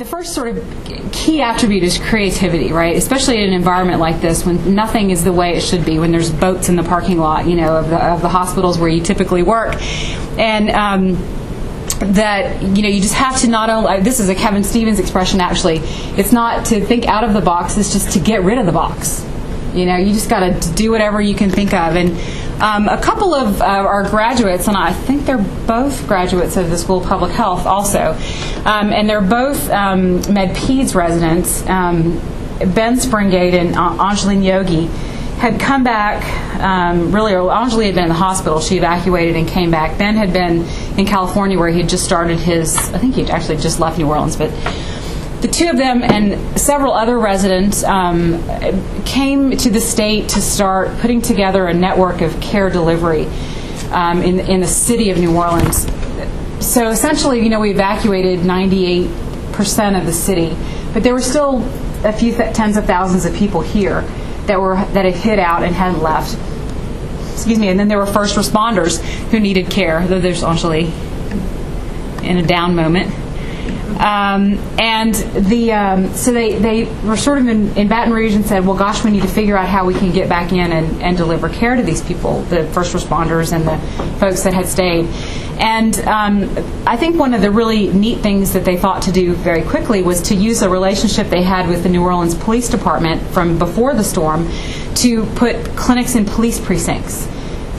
the first sort of key attribute is creativity, right? Especially in an environment like this when nothing is the way it should be, when there's boats in the parking lot, of the hospitals where you typically work. And that, you just have to not only, this is a Kevin Stevens expression actually, it's not to think out of the box, it's just to get rid of the box. You just got to do whatever you can think of. And a couple of our graduates, and I think they're both graduates of the School of Public Health also, and they're both Med-Peds residents, Ben Springate and Angeline Yogi, had come back really early. Angeline had been in the hospital. She evacuated and came back. Ben had been in California where he had just started I think he'd actually just left New Orleans, but the two of them and several other residents came to the state to start putting together a network of care delivery in the city of New Orleans. So essentially, we evacuated 98% of the city, but there were still a few tens of thousands of people here that had hid out and hadn't left. Excuse me. And then there were first responders who needed care. Though there's Anjali in a down moment. So they were sort of in Baton Rouge and said, well, gosh, we need to figure out how we can get back in and deliver care to these people, the first responders and the folks that had stayed. And I think one of the really neat things that they thought to do very quickly was to use a relationship they had with the New Orleans Police Department from before the storm to put clinics in police precincts,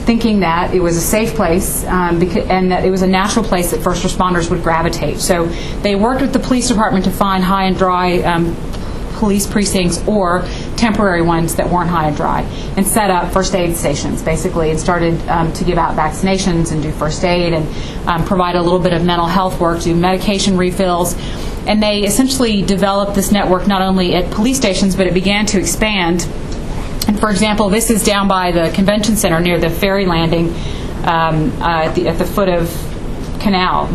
thinking that it was a safe place and that it was a natural place that first responders would gravitate. So they worked with the police department to find high and dry police precincts or temporary ones that weren't high and dry, and set up first aid stations basically, and started to give out vaccinations and do first aid and provide a little bit of mental health work, do medication refills. And they essentially developed this network not only at police stations, but it began to expand. And for example, this is down by the convention center near the ferry landing at the foot of Canal,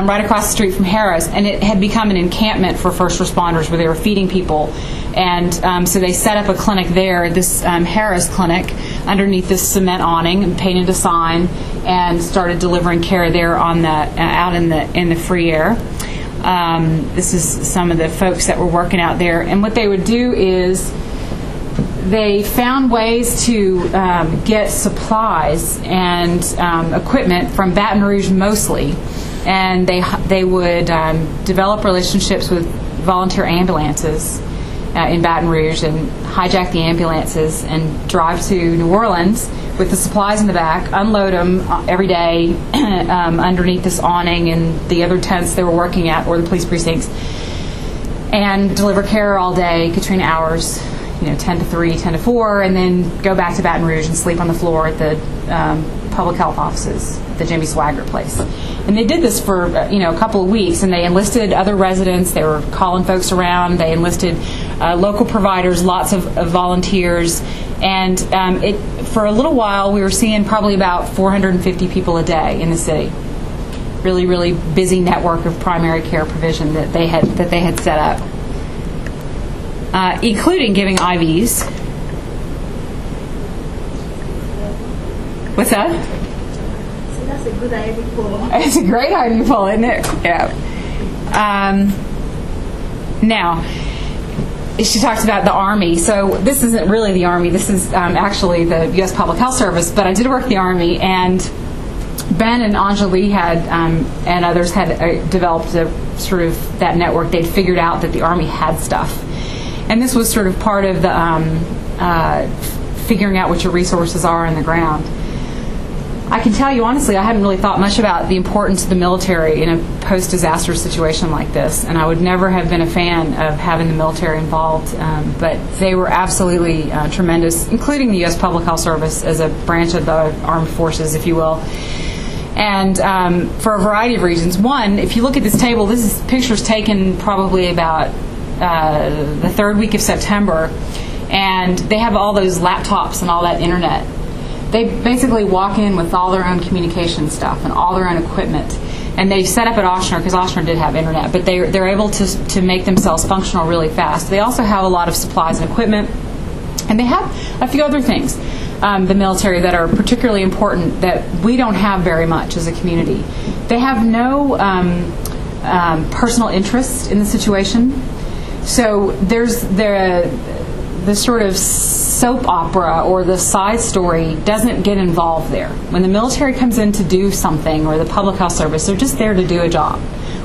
right across the street from Harris. And it had become an encampment for first responders where they were feeding people. And so they set up a clinic there, this Harris clinic, underneath this cement awning, and painted a sign, and started delivering care there on out in the free air. This is some of the folks that were working out there. And what they would do is they found ways to get supplies and equipment from Baton Rouge mostly. And they would develop relationships with volunteer ambulances in Baton Rouge and hijack the ambulances and drive to New Orleans with the supplies in the back, unload them every day underneath this awning and the other tents they were working at, or the police precincts, and deliver care all day, Katrina hours, 10 to 3, 10 to 4, and then go back to Baton Rouge and sleep on the floor at the public health offices, the Jimmy Swaggart place. And they did this for a couple of weeks, and they enlisted other residents. They were calling folks around. They enlisted local providers, lots of volunteers, and for a little while we were seeing probably about 450 people a day in the city. Really, really busy network of primary care provision that they had set up, including giving IVs. What's that? So that's a good IV pull. It's a great IV pull, isn't it? Yeah. Now, she talks about the Army. So this isn't really the Army. This is actually the U.S. Public Health Service. But I did work the Army, and Ben and Anjali had and others had developed a sort of that network. They'd figured out that the Army had stuff, and this was sort of part of the figuring out what your resources are on the ground. I can tell you honestly, I hadn't really thought much about the importance of the military in a post-disaster situation like this, and I would never have been a fan of having the military involved, but they were absolutely tremendous, including the U.S. Public Health Service as a branch of the armed forces, if you will. And for a variety of reasons. One, if you look at this table, this is pictures taken probably about the third week of September, and they have all those laptops and all that internet. They basically walk in with all their own communication stuff and all their own equipment. And they set up at Ochsner, because Ochsner did have internet, but they're able to make themselves functional really fast. They also have a lot of supplies and equipment. And they have a few other things, the military, that are particularly important that we don't have very much as a community. They have no personal interest in the situation. So there's the sort of soap opera or the side story doesn't get involved there. When the military comes in to do something, or the public health service, they're just there to do a job.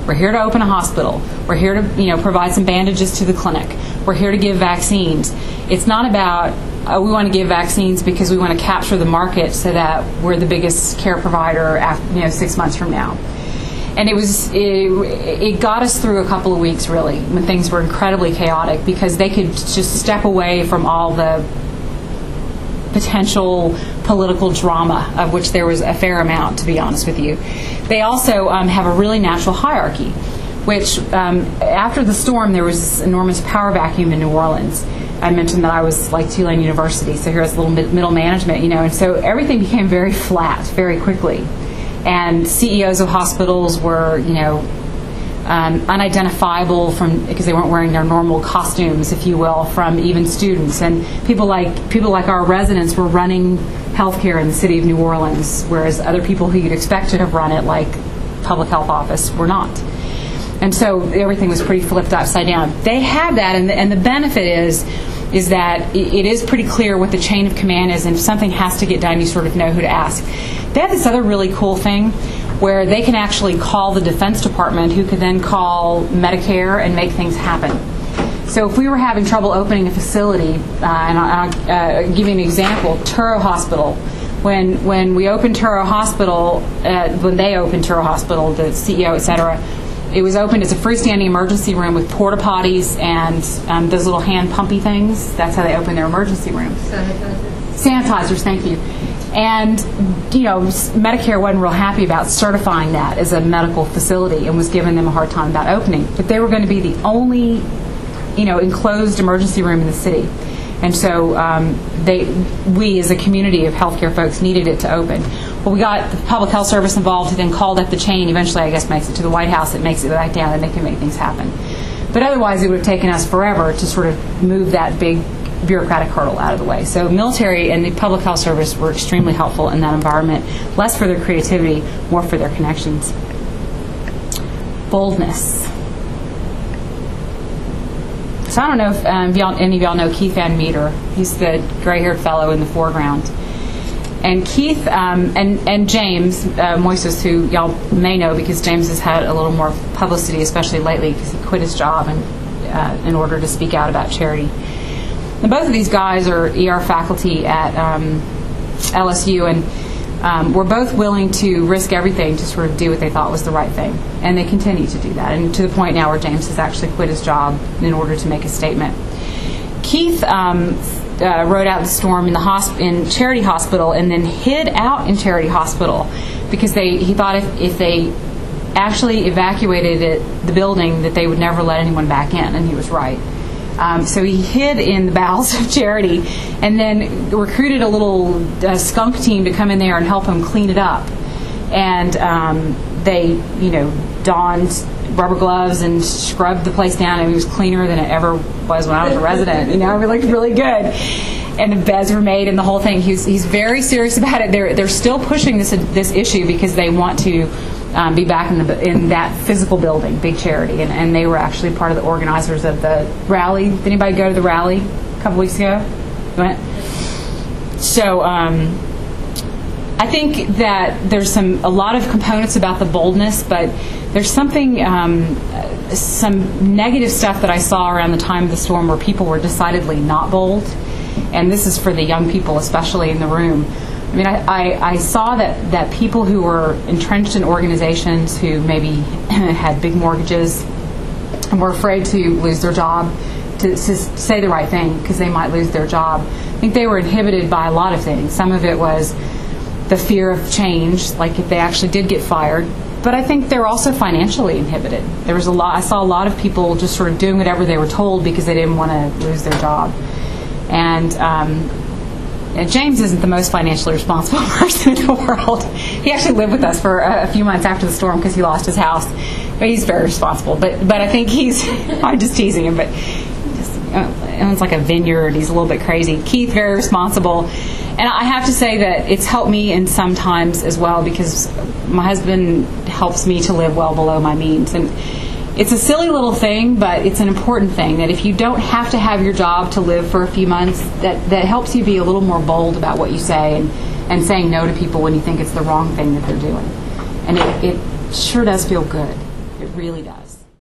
We're here to open a hospital. We're here to provide some bandages to the clinic. We're here to give vaccines. It's not about we want to give vaccines because we want to capture the market so that we're the biggest care provider after, 6 months from now. And it got us through a couple of weeks, really, when things were incredibly chaotic, because they could just step away from all the potential political drama, of which there was a fair amount, to be honest with you. They also have a really natural hierarchy, which after the storm, there was this enormous power vacuum in New Orleans. I mentioned that I was like Tulane University, so here's a little middle management, and so everything became very flat very quickly. And CEOs of hospitals were, unidentifiable because they weren't wearing their normal costumes, if you will, from even students. And people like our residents were running healthcare in the city of New Orleans, whereas other people who you'd expect to have run it, like public health office, were not. And so everything was pretty flipped upside down. They have that, and the benefit is that it is pretty clear what the chain of command is, and if something has to get done, you sort of know who to ask. They have this other really cool thing where they can actually call the Defense Department, who could then call Medicare and make things happen. So if we were having trouble opening a facility, and I'll give you an example, Turo Hospital. When we opened Turo Hospital, when they opened Turo Hospital, the CEO, et cetera, it was opened as a freestanding emergency room with porta potties and those little hand pumpy things. That's how they opened their emergency room. Sanitizers, thank you. And, Medicare wasn't real happy about certifying that as a medical facility and was giving them a hard time about opening. But they were going to be the only, enclosed emergency room in the city. And so we as a community of healthcare folks needed it to open. Well, we got the public health service involved, who then called up the chain. Eventually, I guess, makes it to the White House. It makes it back down, and they can make things happen. But otherwise, it would have taken us forever to sort of move that big bureaucratic hurdle out of the way. So military and the public health service were extremely helpful in that environment, less for their creativity, more for their connections. Boldness. So I don't know if any of y'all know Keith Van Meter. He's the gray-haired fellow in the foreground. And Keith and James Moises, who y'all may know because James has had a little more publicity, especially lately, because he quit his job in order to speak out about charity. And both of these guys are ER faculty at LSU, and were both willing to risk everything to sort of do what they thought was the right thing. And they continue to do that, and to the point now where James has actually quit his job in order to make a statement. Keith rode out the storm in Charity Hospital, and then hid out in Charity Hospital because he thought if they actually evacuated the building that they would never let anyone back in, and he was right. So he hid in the bowels of Charity, and then recruited a little skunk team to come in there and help him clean it up. And they, donned rubber gloves and scrubbed the place down, and it was cleaner than it ever was when I was a resident. It looked really good. And the beds were made and the whole thing. He's very serious about it. They're still pushing this issue because they want to be back in that physical building, big Charity, and they were actually part of the organizers of the rally. Did anybody go to the rally a couple weeks ago? You went? So I think that there's a lot of components about the boldness, but there's something, some negative stuff that I saw around the time of the storm where people were decidedly not bold, and this is for the young people, especially in the room. I mean, I saw that people who were entrenched in organizations who maybe had big mortgages and were afraid to lose their job, to say the right thing because they might lose their job. I think they were inhibited by a lot of things. Some of it was the fear of change, like if they actually did get fired. But I think they're also financially inhibited. I saw a lot of people just sort of doing whatever they were told because they didn't want to lose their job. And James isn't the most financially responsible person in the world. He actually lived with us for a few months after the storm because he lost his house. But he's very responsible. But I think I'm just teasing him, but he just owns like a vineyard. He's a little bit crazy. Keith, very responsible. And I have to say that it's helped me in some times as well, because my husband helps me to live well below my means. And it's a silly little thing, but it's an important thing, that if you don't have to have your job to live for a few months, that helps you be a little more bold about what you say, and saying no to people when you think it's the wrong thing that they're doing. And it sure does feel good. It really does.